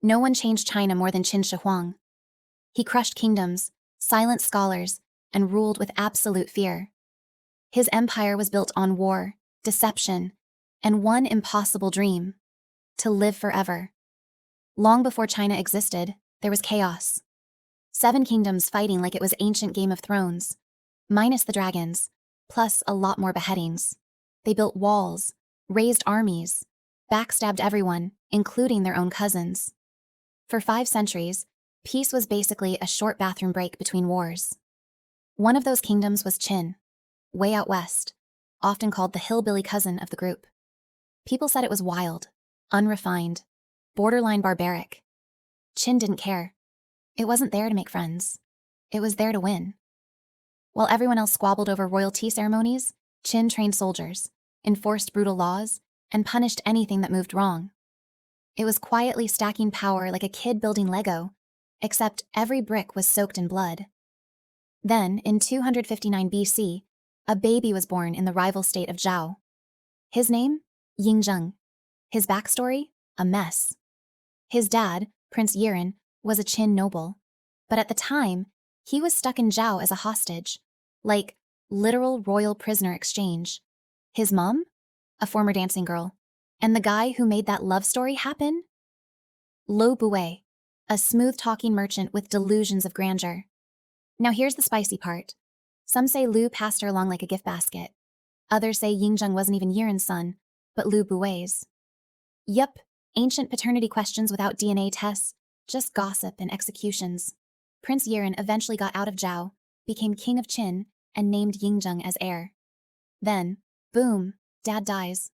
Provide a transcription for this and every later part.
No one changed China more than Qin Shi Huang. He crushed kingdoms, silenced scholars, and ruled with absolute fear. His empire was built on war, deception, and one impossible dream: to live forever. Long before China existed, there was chaos. 7 kingdoms fighting like it was ancient Game of Thrones, minus the dragons, plus a lot more beheadings. They built walls, raised armies, backstabbed everyone, including their own cousins. For 5 centuries, peace was basically a short bathroom break between wars. One of those kingdoms was Qin, way out west, often called the hillbilly cousin of the group. People said it was wild, unrefined, borderline barbaric. Qin didn't care. It wasn't there to make friends. It was there to win. While everyone else squabbled over royal tea ceremonies, Qin trained soldiers, enforced brutal laws, and punished anything that moved wrong. It was quietly stacking power like a kid building Lego, except every brick was soaked in blood. Then, in 259 BC, a baby was born in the rival state of Zhao. His name? Yingzheng. His backstory? A mess. His dad, Prince Yiren, was a Qin noble, but at the time, he was stuck in Zhao as a hostage, like literal royal prisoner exchange. His mom? A former dancing girl. And the guy who made that love story happen? Lu Buwei, a smooth-talking merchant with delusions of grandeur. Now here's the spicy part. Some say Lu passed her along like a gift basket. Others say Yingzheng wasn't even Yiren's son, but Lu Buwei's. Yup, ancient paternity questions without DNA tests, just gossip and executions. Prince Yiren eventually got out of Zhao, became king of Qin, and named Yingzheng as heir. Then, boom, dad dies.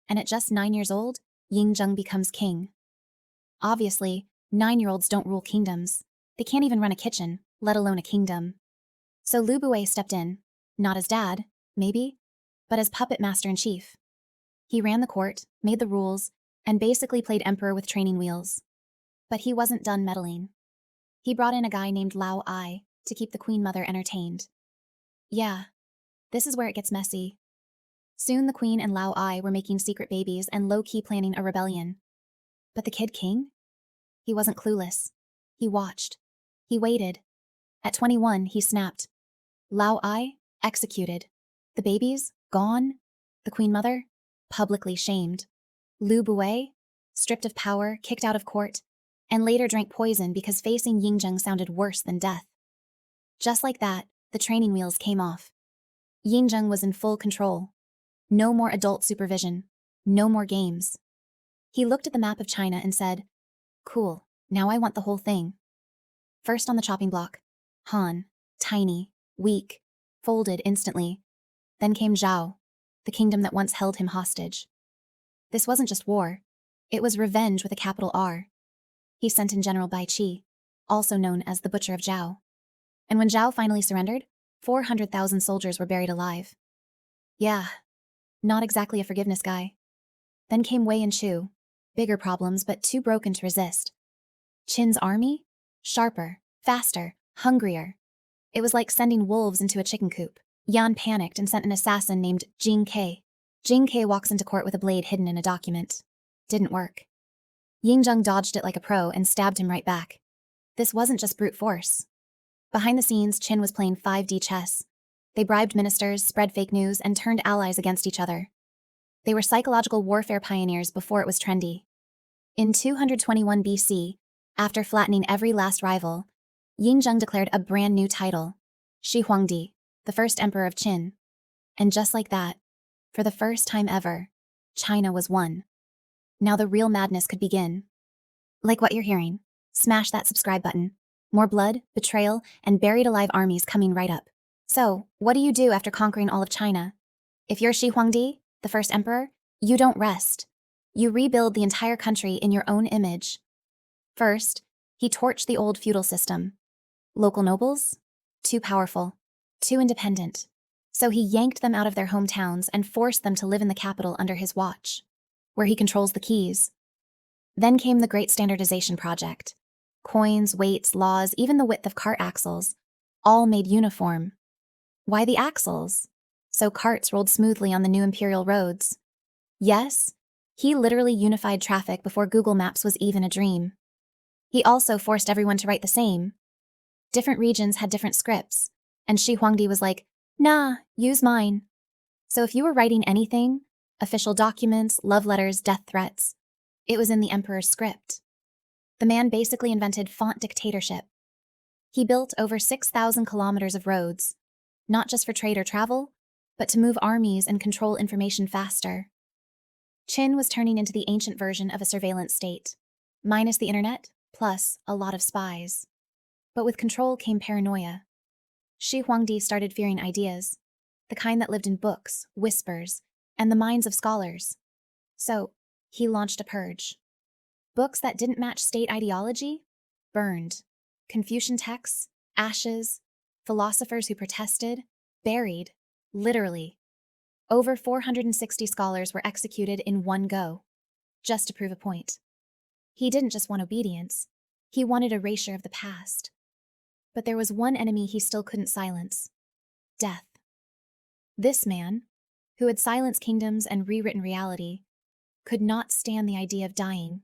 And at just 9 years old, Yingzheng becomes king. Obviously, 9-year-olds don't rule kingdoms. They can't even run a kitchen, let alone a kingdom. So Lu Buwei stepped in, not as dad, maybe, but as puppet master-in-chief. He ran the court, made the rules, and basically played emperor with training wheels. But he wasn't done meddling. He brought in a guy named Lao Ai to keep the queen mother entertained. Yeah, this is where it gets messy. Soon the queen and Lao Ai were making secret babies and low-key planning a rebellion. But the kid king? He wasn't clueless. He watched. He waited. At 21, he snapped. Lao Ai, executed. The babies, gone. The queen mother, publicly shamed. Lu Buwei, stripped of power, kicked out of court, and later drank poison because facing Yingzheng sounded worse than death. Just like that, the training wheels came off. Yingzheng was in full control. No more adult supervision. No more games. He looked at the map of China and said, "Cool, now I want the whole thing." First on the chopping block, Han, tiny, weak, folded instantly. Then came Zhao, the kingdom that once held him hostage. This wasn't just war. It was revenge with a capital R. He sent in General Bai Qi, also known as the Butcher of Zhao. And when Zhao finally surrendered, 400,000 soldiers were buried alive. Yeah, not exactly a forgiveness guy. Then came Wei and Chu, bigger problems but too broken to resist. Qin's army? Sharper, faster, hungrier. It was like sending wolves into a chicken coop. Yan panicked and sent an assassin named Jing Ke. Jing Ke walks into court with a blade hidden in a document. Didn't work. Yingzheng dodged it like a pro and stabbed him right back. This wasn't just brute force. Behind the scenes, Qin was playing 5D chess. They bribed ministers, spread fake news, and turned allies against each other. They were psychological warfare pioneers before it was trendy. In 221 BC, after flattening every last rival, Yingzheng declared a brand new title, Shi Huangdi, the first emperor of Qin. And just like that, for the first time ever, China was won. Now the real madness could begin. Like what you're hearing, smash that subscribe button. More blood, betrayal, and buried alive armies coming right up. So, what do you do after conquering all of China? If you're Shi Huangdi, the first emperor, you don't rest. You rebuild the entire country in your own image. First, he torched the old feudal system. Local nobles? Too powerful. Too independent. So he yanked them out of their hometowns and forced them to live in the capital under his watch, where he controls the keys. Then came the Great Standardization Project. Coins, weights, laws, even the width of cart axles, all made uniform. Why the axles? So carts rolled smoothly on the new imperial roads. Yes, he literally unified traffic before Google Maps was even a dream. He also forced everyone to write the same. Different regions had different scripts, and Shi Huangdi was like, nah, use mine. So if you were writing anything, official documents, love letters, death threats, it was in the emperor's script. The man basically invented font dictatorship. He built over 6,000 kilometers of roads, not just for trade or travel, but to move armies and control information faster. Qin was turning into the ancient version of a surveillance state, minus the internet, plus a lot of spies. But with control came paranoia. Shi Huangdi started fearing ideas, the kind that lived in books, whispers, and the minds of scholars. So, he launched a purge. Books that didn't match state ideology? Burned. Confucian texts? Ashes. Philosophers who protested? Buried. Literally. Over 460 scholars were executed in one go, just to prove a point. He didn't just want obedience, he wanted erasure of the past. But there was one enemy he still couldn't silence: death. This man, who had silenced kingdoms and rewritten reality, could not stand the idea of dying.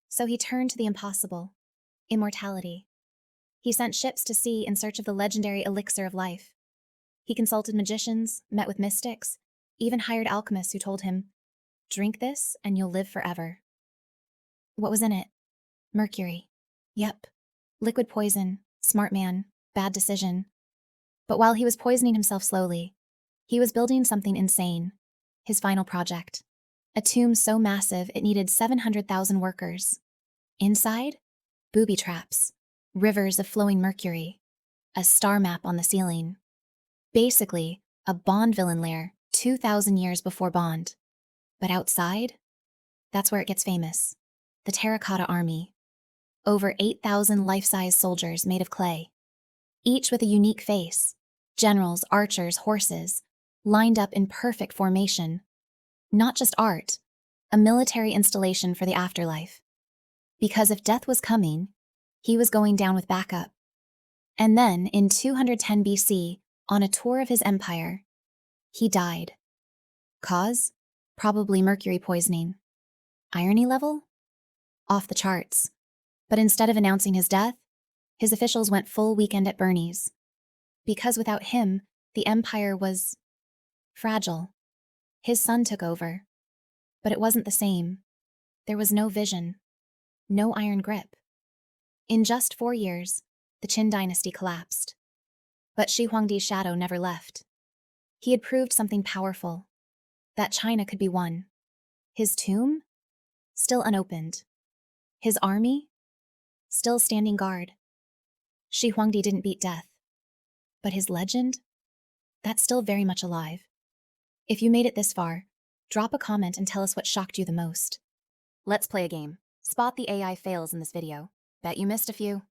So he turned to the impossible: immortality. He sent ships to sea in search of the legendary elixir of life. He consulted magicians, met with mystics, even hired alchemists who told him, "Drink this and you'll live forever." What was in it? Mercury. Yep. Liquid poison, smart man, bad decision. But while he was poisoning himself slowly, he was building something insane: his final project. A tomb so massive it needed 700,000 workers. Inside, booby traps, rivers of flowing mercury, a star map on the ceiling. Basically, a Bond villain lair 2,000 years before Bond. But outside, that's where it gets famous. The Terracotta Army. Over 8,000 life-size soldiers made of clay, each with a unique face. Generals, archers, horses, lined up in perfect formation. Not just art, a military installation for the afterlife. Because if death was coming, he was going down with backup. And then, in 210 BC, on a tour of his empire, he died. Cause? Probably mercury poisoning. Irony level? Off the charts. But instead of announcing his death, his officials went full weekend at Bernie's. Because without him, the empire was fragile. His son took over. But it wasn't the same. There was no vision, no iron grip. In just 4 years, the Qin dynasty collapsed. But Shi Huangdi's shadow never left. He had proved something powerful: that China could be won. His tomb? Still unopened. His army? Still standing guard. Shi Huangdi didn't beat death. But his legend? That's still very much alive. If you made it this far, drop a comment and tell us what shocked you the most. Let's play a game. Spot the AI fails in this video. Bet you missed a few.